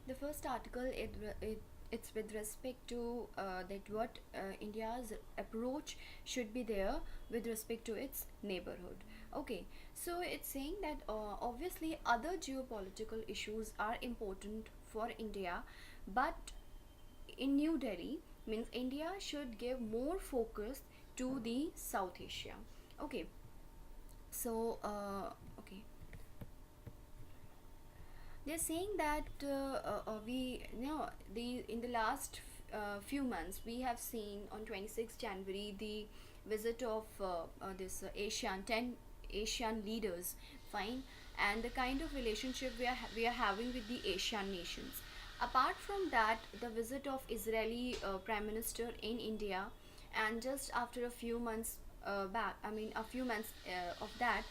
The first article, it's with respect to that what India's approach should be there with respect to its neighborhood. Okay, so it's saying that obviously other geopolitical issues are important for India, but in New Delhi means India should give more focus to the South Asia. Okay, so okay, they're saying that we you know the in the last few months we have seen on 26th January the visit of this Asian 10 Asian leaders, fine, and the kind of relationship we are having with the Asian nations. Apart from that, the visit of Israeli Prime Minister in India, and just after a few months back, I mean a few months of that,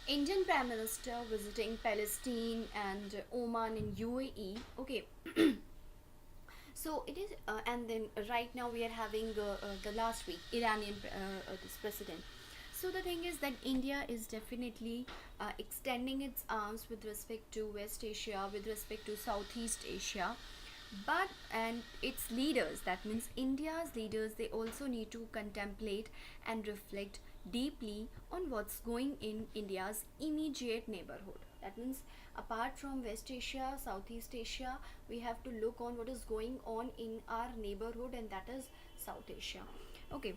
Indian Prime Minister visiting Palestine and Oman in UAE. Okay, so it is, and then right now we are having the last week Iranian this president. So the thing is that India is definitely extending its arms with respect to West Asia, with respect to Southeast Asia, but and its leaders, that means India's leaders, they also need to contemplate and reflect deeply on what's going in India's immediate neighborhood. That means apart from West Asia, Southeast Asia, we have to look on what is going on in our neighborhood, and that is South Asia. Okay,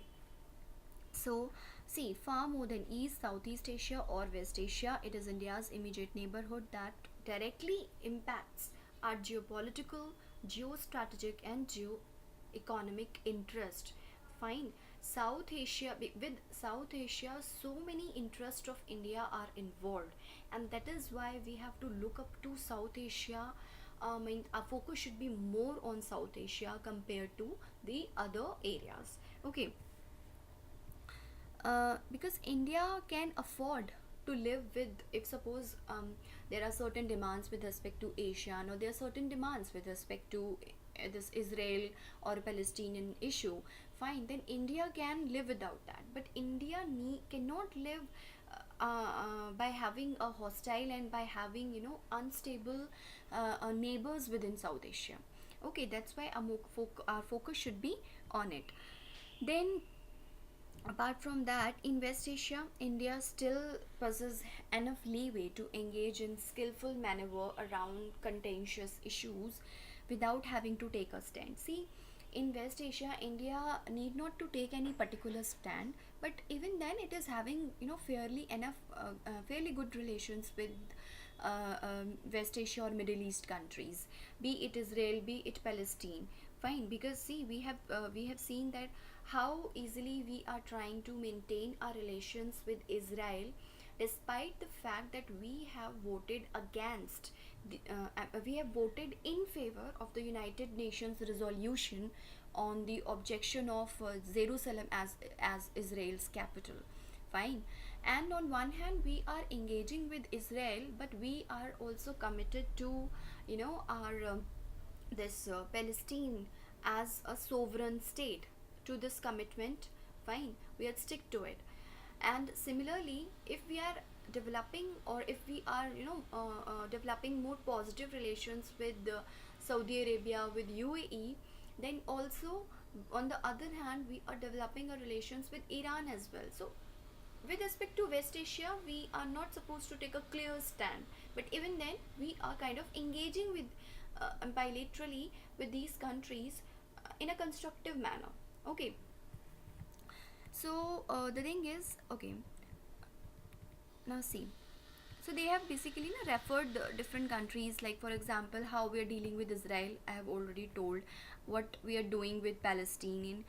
so, see, far more than East, Southeast Asia, or West Asia, it is India's immediate neighborhood that directly impacts our geopolitical, geostrategic, and geo-economic interest. Fine. South Asia, with South Asia, so many interests of India are involved, and that is why we have to look up to South Asia. And our focus should be more on South Asia compared to the other areas. Okay, because India can afford to live with, if suppose there are certain demands with respect to Asia, or there are certain demands with respect to this Israel or Palestinian issue, fine, then India can live without that. But India cannot live by having a hostile and by having unstable neighbors within South Asia. Okay, that's why our focus should be on it. Then apart from that, in West Asia, India still possesses enough leeway to engage in skillful maneuver around contentious issues without having to take a stand. See, in West Asia, India need not to take any particular stand, but even then, it is having fairly good relations with West Asia or Middle East countries, be it Israel, be it Palestine. Fine, because see, we have seen that how easily we are trying to maintain our relations with Israel, despite the fact that we have voted against we have voted in favor of the United Nations resolution on the objection of Jerusalem as Israel's capital. Fine, and on one hand we are engaging with Israel, but we are also committed to our this Palestine as a sovereign state. To this commitment, fine, we are stick to it. And similarly, if we are developing, or if we are developing more positive relations with Saudi Arabia, with UAE, then also on the other hand we are developing our relations with Iran as well. So with respect to West Asia, we are not supposed to take a clear stand, but even then we are kind of engaging with bilaterally with these countries in a constructive manner. Okay, so the thing is, okay, now see, so they have basically referred the different countries, like for example how we are dealing with Israel, I have already told. What we are doing with Palestinian,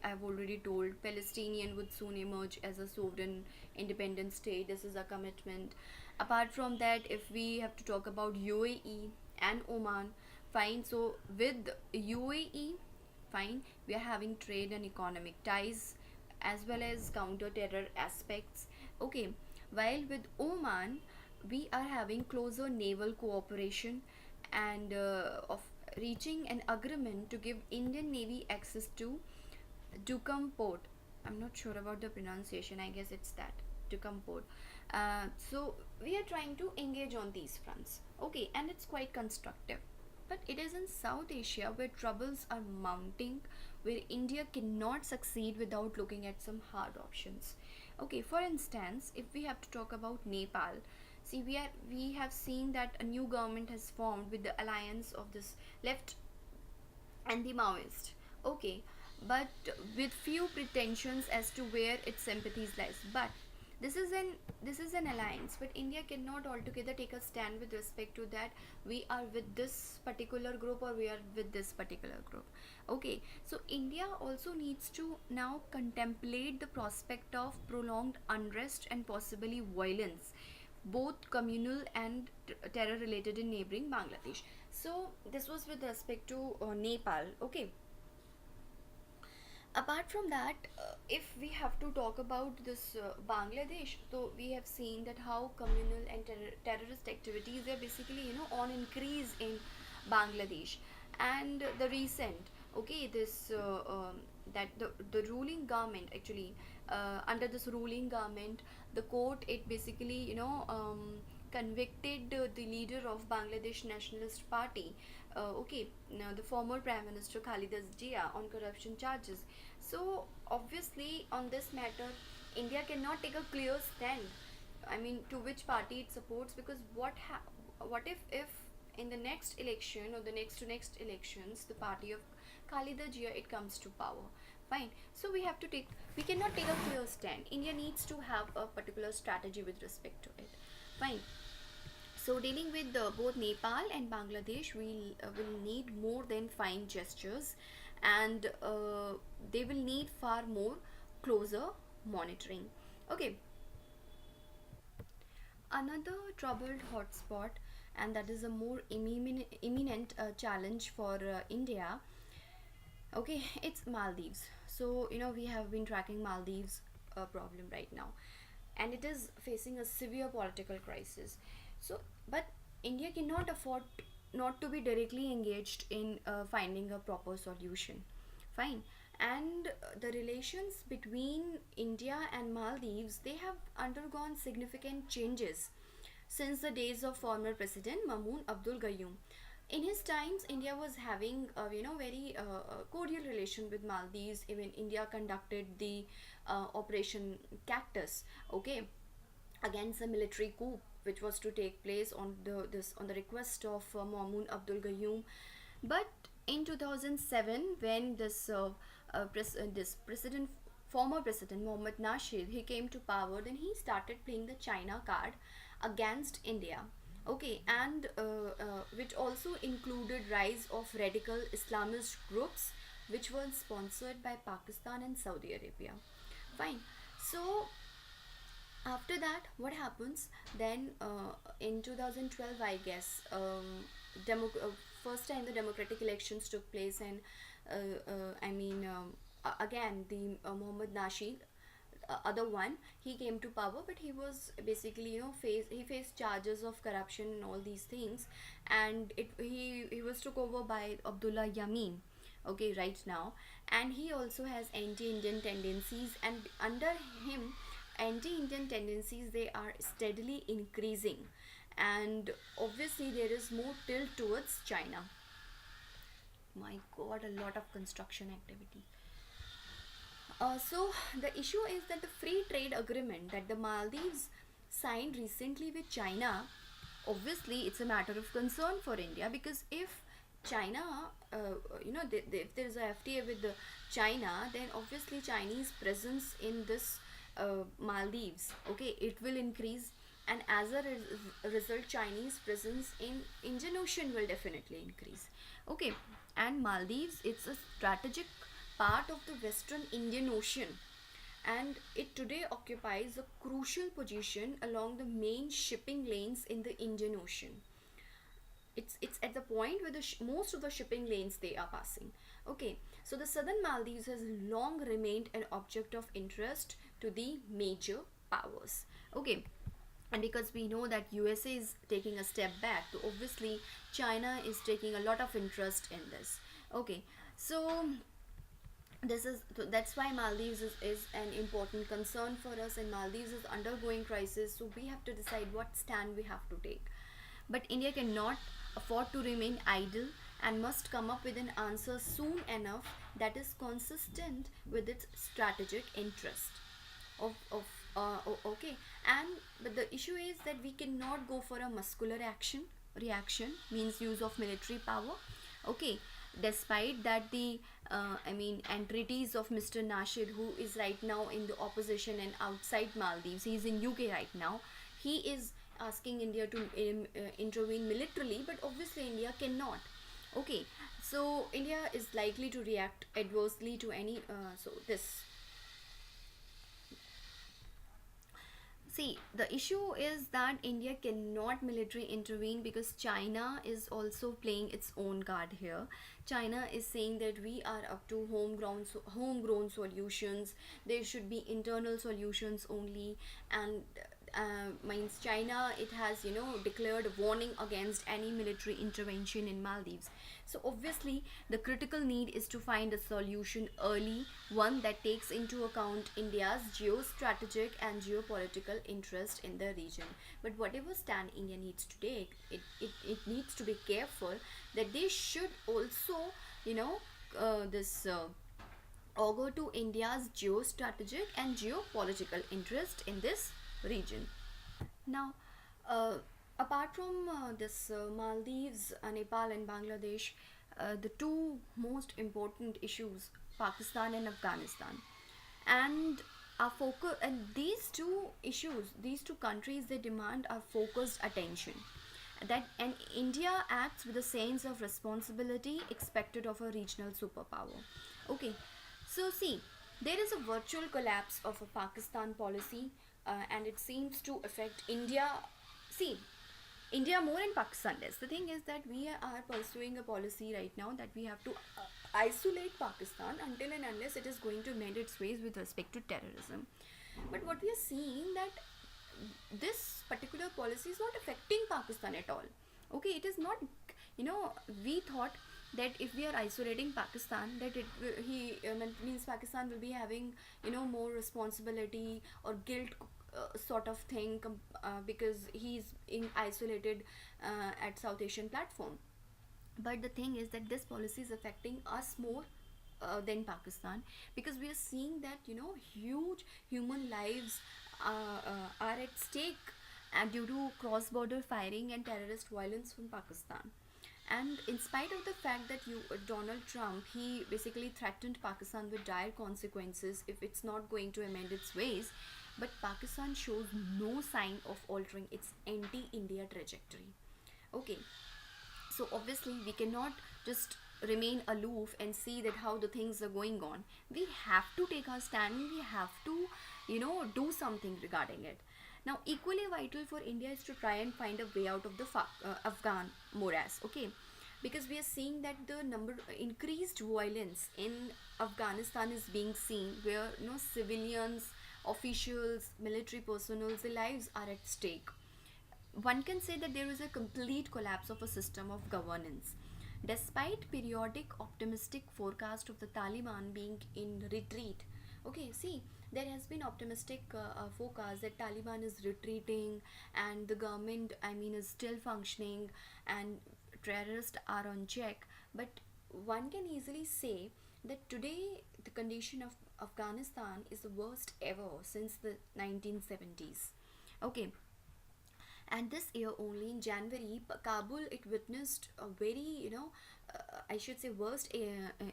I have already told. Palestinian would soon emerge as a sovereign independent state, this is a commitment. Apart from that, if we have to talk about UAE and Oman, fine, so with UAE, fine, we are having trade and economic ties as well as counter terror aspects. Okay, while with Oman, we are having closer naval cooperation and of reaching an agreement to give Indian Navy access to Duqm port. I'm not sure about the pronunciation, I guess it's that, Duqm port. So we are trying to engage on these fronts. Okay, and it's quite constructive. but it is in South Asia where troubles are mounting, where India cannot succeed without looking at some hard options. Okay, for instance, if we have to talk about Nepal, see, we have seen that a new government has formed with the alliance of this left and the Maoist. Okay, but with few pretensions as to where its sympathies lies. But this is an this is an alliance, but India cannot altogether take a stand with respect to that we are with this particular group or we are with this particular group. Okay, so India also needs to now contemplate the prospect of prolonged unrest and possibly violence, both communal and terror related in neighboring Bangladesh. So this was with respect to Nepal. Okay, apart from that, if we have to talk about this Bangladesh, so we have seen that how communal and terrorist activities are basically, on increase in Bangladesh. And the recent, okay, this that the ruling government actually, under this ruling government, the court, it basically, convicted the leader of Bangladesh Nationalist Party, okay, now the former Prime Minister Khalida Zia, on corruption charges. So obviously on this matter, India cannot take a clear stand. I mean, to which party it supports, because what if in the next election or the next to next elections, the party of Khalida Zia, it comes to power. Fine. So we cannot take a clear stand. India needs to have a particular strategy with respect to it. Fine. So dealing with both Nepal and Bangladesh, will need more than fine gestures, and they will need far more closer monitoring. Okay, another troubled hotspot, and that is a more imminent challenge for India. Okay, it's Maldives. So we have been tracking Maldives problem right now, and it is facing a severe political crisis. So, but India cannot afford not to be directly engaged in finding a proper solution. Fine. And the relations between India and Maldives, they have undergone significant changes since the days of former President Mamoon Abdul Gayoom. In his times, India was having very cordial relation with Maldives. Even India conducted the Operation Cactus, okay, against a military coup which was to take place on the request of Mamoon Abdul Gayoom. But in 2007, when this president, former president Mohammad Nasheed, he came to power, then he started playing the China card against India. Okay, and which also included rise of radical Islamist groups, which were sponsored by Pakistan and Saudi Arabia. Fine. So after that, what happens then, in 2012, I guess, first time the democratic elections took place, and again the Mohammad Nasheed, other one, he came to power, but he was basically, he faced charges of corruption and all these things, and he was took over by Abdullah Yamin, okay, right now. And he also has anti-Indian tendencies, and under him, anti-Indian tendencies, they are steadily increasing, and obviously there is more tilt towards China. My god, a lot of construction activity. So the issue is that the free trade agreement that the Maldives signed recently with China, obviously it's a matter of concern for India, because if China, if there is a FTA with the China, then obviously Chinese presence in this Maldives, okay, it will increase, and as a result, Chinese presence in Indian Ocean will definitely increase. Okay, and Maldives, it's a strategic part of the Western Indian Ocean, and it today occupies a crucial position along the main shipping lanes in the Indian Ocean. It's at the point where most of the shipping lanes they are passing. Okay, so the southern Maldives has long remained an object of interest to the major powers. Okay, and because we know that USA is taking a step back, so obviously China is taking a lot of interest in this. Okay, so that's why Maldives is an important concern for us, and Maldives is undergoing crisis, so we have to decide what stand we have to take. But India cannot afford to remain idle and must come up with an answer soon enough that is consistent with its strategic interest of okay. And but the issue is that we cannot go for a muscular action reaction, means use of military power, okay, despite that the entreaties of Mr. Nasheed, who is right now in the opposition and outside Maldives, he is in UK right now, he is asking India to intervene militarily, but obviously India cannot. Okay, so India is likely to react adversely to any so this. See, the issue is that India cannot military intervene because China is also playing its own card here. China is saying that we are up to homegrown solutions. There should be internal solutions only, and means China, it has declared a warning against any military intervention in Maldives. So obviously the critical need is to find a solution early, one that takes into account India's geostrategic and geopolitical interest in the region. But whatever stand India needs to take, it needs to be careful that they should also this augur to India's geostrategic and geopolitical interest in this region. Now, apart from this Maldives, Nepal, and Bangladesh, the two most important issues, Pakistan and Afghanistan, and our focus, and these two issues, these two countries, they demand our focused attention. That and India acts with a sense of responsibility expected of a regional superpower. Okay, so see, there is a virtual collapse of a Pakistan policy, and it seems to affect India. See, India more and Pakistan less. The thing is that we are pursuing a policy right now that we have to isolate Pakistan until and unless it is going to mend its ways with respect to terrorism. But what we are seeing that this particular policy is not affecting Pakistan at all. Okay, it is not. We thought that if we are isolating Pakistan, that means Pakistan will be having more responsibility or guilt sort of thing because he's in isolated at South Asian platform. But the thing is that this policy is affecting us more than Pakistan, because we are seeing that huge human lives are at stake due to cross-border firing and terrorist violence from Pakistan. And in spite of the fact that Donald Trump, he basically threatened Pakistan with dire consequences if it's not going to amend its ways, but Pakistan shows no sign of altering its anti-India trajectory. Okay, so obviously we cannot just remain aloof and see that how the things are going on. We have to take our stand. We have to do something regarding it. Now, equally vital for India is to try and find a way out of the Afghan morass. Okay, because we are seeing that the increased violence in Afghanistan is being seen, where civilians, officials, military personnel, their lives are at stake. One can say that there is a complete collapse of a system of governance. Despite periodic optimistic forecast of the Taliban being in retreat, okay, see, there has been optimistic forecast that Taliban is retreating and the government, is still functioning and terrorists are on check. But one can easily say that today the condition of Afghanistan is the worst ever since the 1970s. Okay, and this year only in January, Kabul, it witnessed a very I should say worst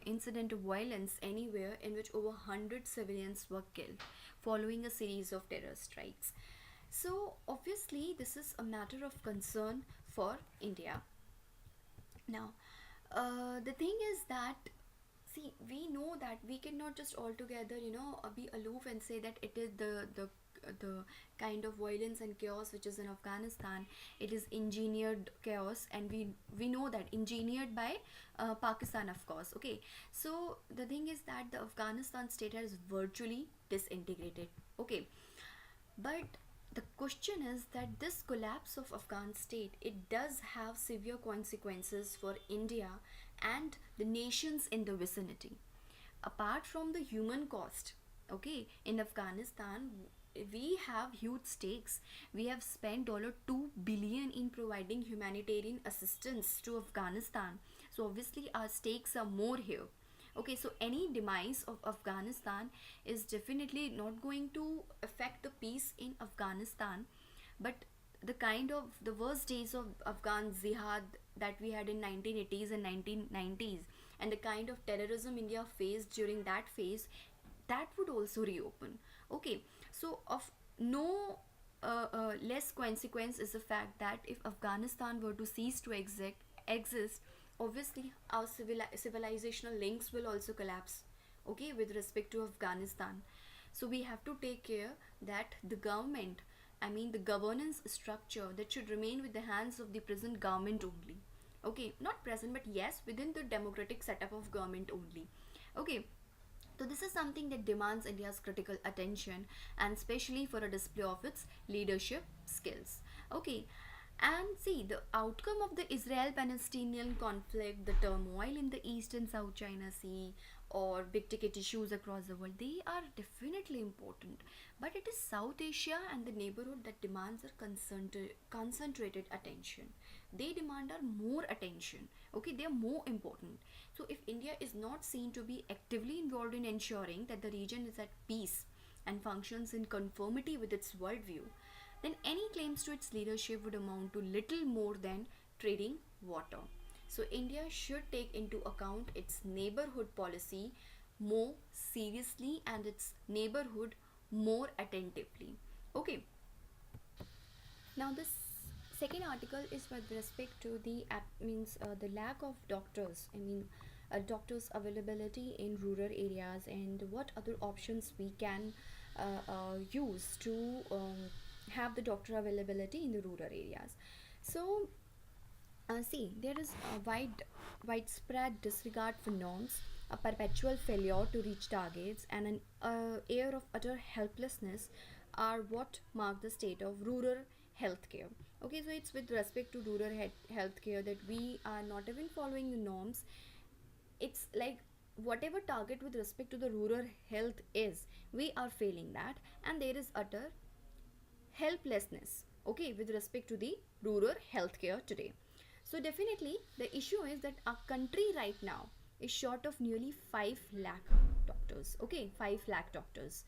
incident of violence anywhere, in which over 100 civilians were killed following a series of terror strikes. So obviously this is a matter of concern for India. Now, the thing is that, see, we know that we cannot just altogether be aloof and say that it is the kind of violence and chaos which is in Afghanistan, it is engineered chaos, and we know that engineered by Pakistan, of course. Okay, so the thing is that the Afghanistan state has virtually disintegrated. Okay, but the question is that this collapse of Afghan state, it does have severe consequences for India and the nations in the vicinity. Apart from the human cost, okay, in Afghanistan, we have huge stakes. We have spent $2 billion in providing humanitarian assistance to Afghanistan. So obviously our stakes are more here. Okay, so any demise of Afghanistan is definitely not going to affect the peace in Afghanistan, but the kind of the worst days of Afghan jihad that we had in 1980s and 1990s, and the kind of terrorism India faced during that phase, that would also reopen. Okay, so of no less consequence is the fact that if Afghanistan were to cease to exist, obviously our civilizational links will also collapse. Okay, with respect to Afghanistan, so we have to take care that the government, I mean the governance structure, that should remain with the hands of the present government only. Okay, not present, but yes, within the democratic setup of government only. Okay, so this is something that demands India's critical attention, and especially for a display of its leadership skills. Okay, and see the outcome of the Israel-Palestinian conflict, the turmoil in the East and South China Sea, or big ticket issues across the world, they are definitely important. But it is South Asia and the neighborhood that demands our concentrated attention. They demand our more attention. Okay, they are more important. So if India is not seen to be actively involved in ensuring that the region is at peace and functions in conformity with its worldview, then any claims to its leadership would amount to little more than trading water. So India should take into account its neighborhood policy more seriously and its neighborhood more attentively. Okay, now this second article is with respect to the means the lack of doctors. I mean doctors availability in rural areas, and what other options we can use to have the doctor availability in the rural areas. So see, there is a widespread disregard for norms, a perpetual failure to reach targets, and an air of utter helplessness are what mark the state of rural healthcare. Okay, so it's with respect to rural healthcare that we are not even following the norms. It's like whatever target with respect to the rural health is, we are failing that, and there is utter helplessness, okay, with respect to the rural healthcare today. So definitely the issue is that our country right now is short of nearly 5 lakh doctors. Okay, 5 lakh doctors.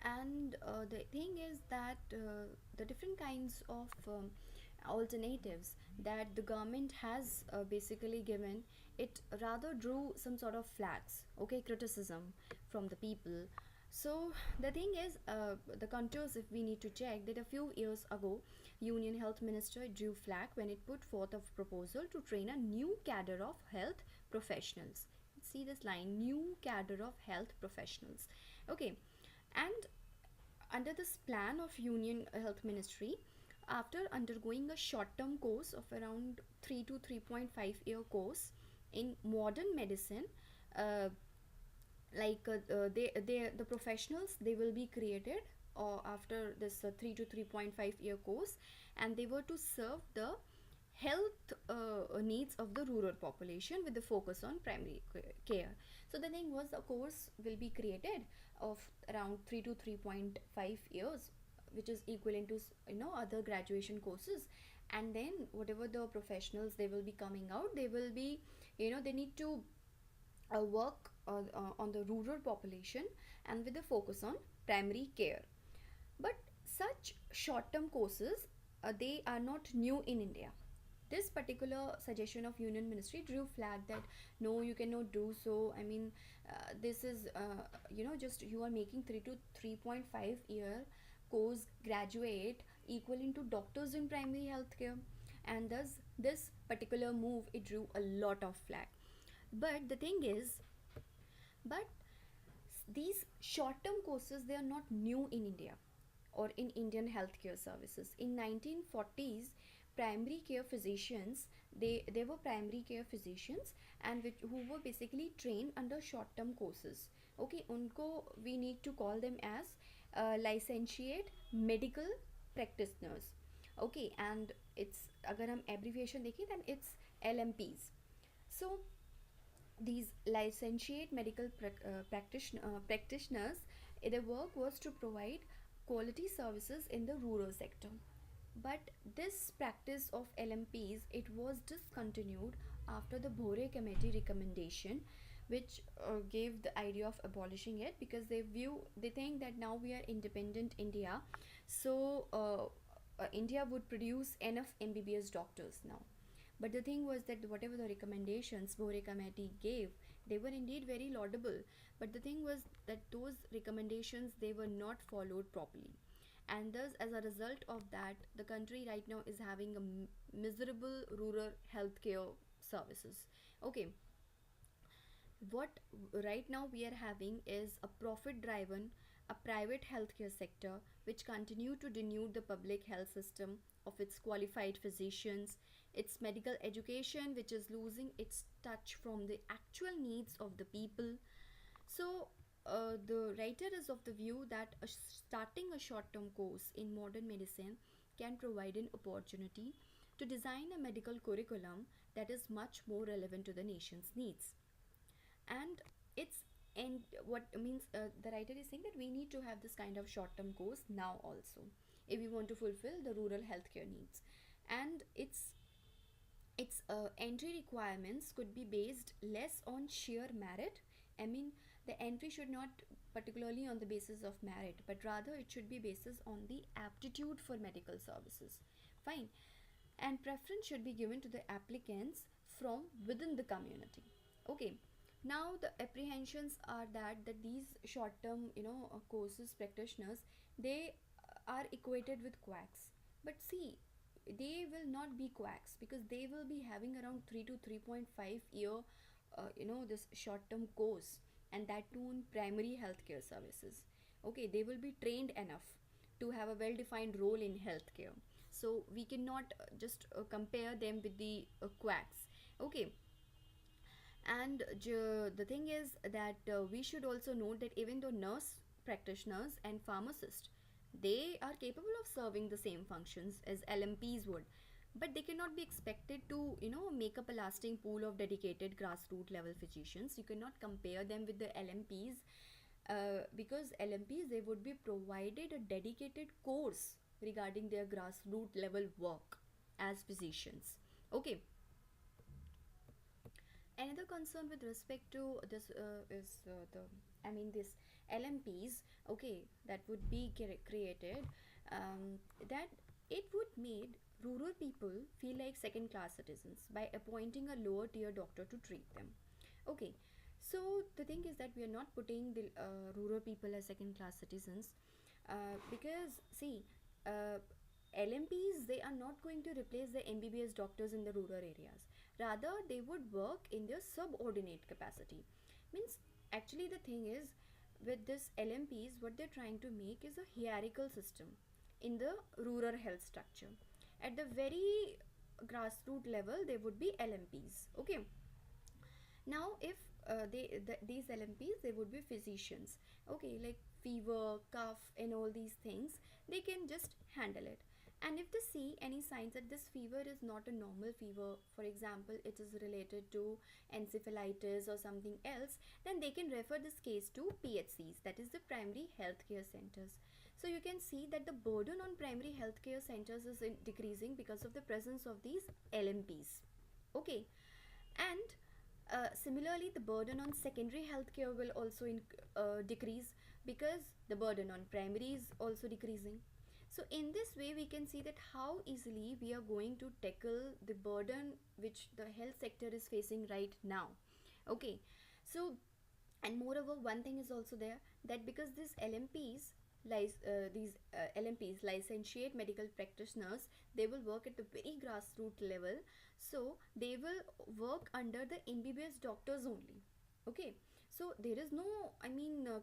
And the thing is that the different kinds of alternatives that the government has basically given, it rather drew some sort of flags, okay, criticism from the people. So the thing is, the contours, if we need to check, that a few years ago Union Health Minister drew flag when it put forth a proposal to train a new cadre of health professionals. See this line, new cadre of health professionals. Okay, and under this plan of Union Health Ministry, after undergoing a short term course of around 3 to 3.5 year course in modern medicine, uh, the professionals, they will be created after this 3 to 3.5 year course, and they were to serve the health needs of the rural population with the focus on primary care. So the thing was, the course will be created of around 3 to 3.5 years, which is equivalent to other graduation courses. And then whatever the professionals they will be coming out, they will be, they need to work on the rural population and with a focus on primary care. But such short term courses, they are not new in India. This particular suggestion of Union Ministry drew flag that no, you cannot do so. I mean, this is just you are making 3 to 3.5 year course graduate equivalent to doctors in primary healthcare, and thus this particular move, it drew a lot of flag. But the thing is, but these short term courses, they are not new in India or in Indian healthcare services. In 1940s, primary care physicians, they were primary care physicians, and who were basically trained under short term courses. Okay, unko we need to call them as licentiate medical practitioners. Okay, and it's agar hum abbreviation dekhe, then it's LMPs. So these licentiate medical practitioners, their work was to provide quality services in the rural sector. But this practice of LMPs, it was discontinued after the Bhore committee recommendation, which gave the idea of abolishing it, because they think that now we are independent India, so India would produce enough MBBS doctors now. But the thing was that whatever the recommendations Bhore committee gave, they were indeed very laudable. But the thing was that those recommendations, they were not followed properly, and thus as a result of that, the country right now is having a miserable rural healthcare services. Okay, what right now we are having is a profit driven, a private healthcare sector which continue to denude the public health system of its qualified physicians, its medical education which is losing its touch from the actual needs of the people. So the writer is of the view that starting a short term course in modern medicine can provide an opportunity to design a medical curriculum that is much more relevant to the nation's needs. And it's and what means the writer is saying that we need to have this kind of short term course now also, if we want to fulfill the rural healthcare needs. And its entry requirements could be based less on sheer merit. I mean, the entry should not particularly on the basis of merit, but rather it should be basis on the aptitude for medical services. Fine. And preference should be given to the applicants from within the community. Okay. Now the apprehensions are that these short term courses practitioners, they are equated with quacks. But see, they will not be quacks, because they will be having around 3 to 3.5 year this short term course, and that too in primary healthcare services. Okay, they will be trained enough to have a well defined role in healthcare, so we cannot just compare them with the quacks. Okay. And the thing is that we should also note that even though nurse practitioners and pharmacists, they are capable of serving the same functions as LMPs would, but they cannot be expected to make up a lasting pool of dedicated grassroots level physicians. You cannot compare them with the LMPs, because LMPs, they would be provided a dedicated course regarding their grassroots level work as physicians. Okay. Another concern with respect to this is the I mean this LMPs, okay, that would be created, that it would made rural people feel like second class citizens by appointing a lower tier doctor to treat them. Okay, so the thing is that we are not putting the rural people as second class citizens, because see, uh, LMPs, they are not going to replace the MBBS doctors in the rural areas. Rather, they would work in their subordinate capacity. Means, actually, the thing is, with this LMPs, what they're trying to make is a hierarchical system in the rural health structure. At the very grassroots level, they would be LMPs. Okay. Now if these LMPs, they would be physicians. Okay, like fever, cough and all these things, they can just handle it. And if they see any signs that this fever is not a normal fever, for example it is related to encephalitis or something else, then they can refer this case to PHCs, that is the primary healthcare centers. So you can see that the burden on primary healthcare centers is decreasing because of the presence of these LMPs. Okay. And similarly, the burden on secondary healthcare will also decrease, because the burden on primary is also decreasing. So in this way, we can see that how easily we are going to tackle the burden which the health sector is facing right now. Okay, so and moreover, one thing is also there, that because these LMPs, licentiate medical practitioners, they will work at the very grassroots level, so they will work under the MBBS doctors only. Okay, so there is no,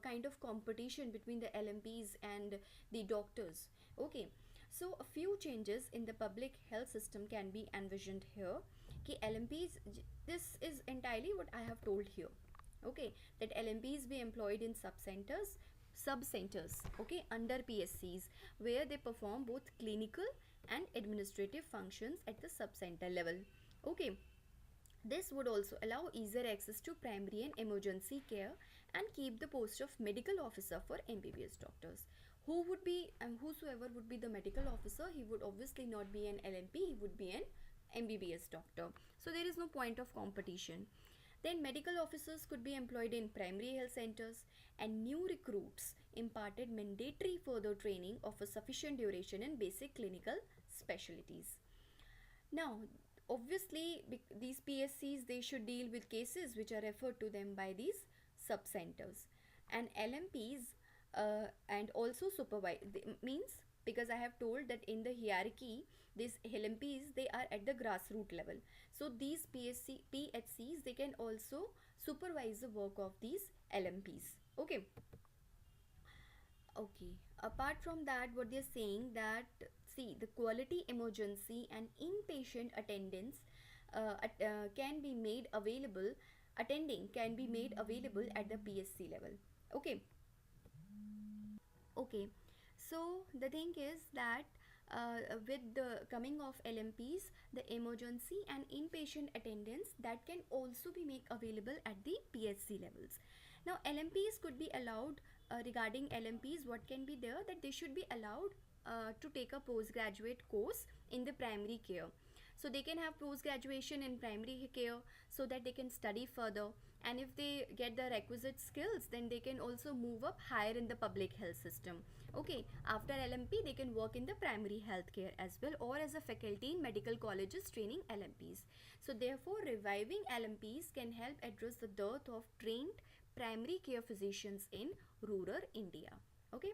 kind of competition between the LMPs and the doctors. Okay, so a few changes in the public health system can be envisioned here. Ki LMPs, this is entirely what I have told here. Okay, that LMPs be employed in sub centers, okay, under PSCs, where they perform both clinical and administrative functions at the sub center level. Okay, this would also allow easier access to primary and emergency care and keep the post of medical officer for MBBS doctors. whosoever would be the medical officer, he would obviously not be an LMP, he would be an MBBS doctor. So there is no point of competition. Then medical officers could be employed in primary health centers, and new recruits imparted mandatory further training of a sufficient duration in basic clinical specialties. Now, obviously, these PSCs, they should deal with cases which are referred to them by these sub centers, and LMPs and also supervise means, because I have told that in the hierarchy these LMPs, they are at the grassroots level. So these PHCs, they can also supervise the work of these LMPs. Okay. Okay. Apart from that, what they're saying that, see, the quality emergency and inpatient attendance can be made available. Attending can be made available at the PSC level. Okay. Okay. So the thing is that with the coming of LMPs, the emergency and inpatient attendance, that can also be made available at the PHC levels. Now LMPs could be allowed, regarding LMPs, what can be there, that they should be allowed to take a postgraduate course in the primary care. So they can have post graduation in primary care, so that they can study further, and if they get the requisite skills, then they can also move up higher in the public health system. Okay, after LMP they can work in the primary health care as well, or as a faculty in medical colleges training LMPs. So therefore reviving LMPs can help address the dearth of trained primary care physicians in rural India. Okay.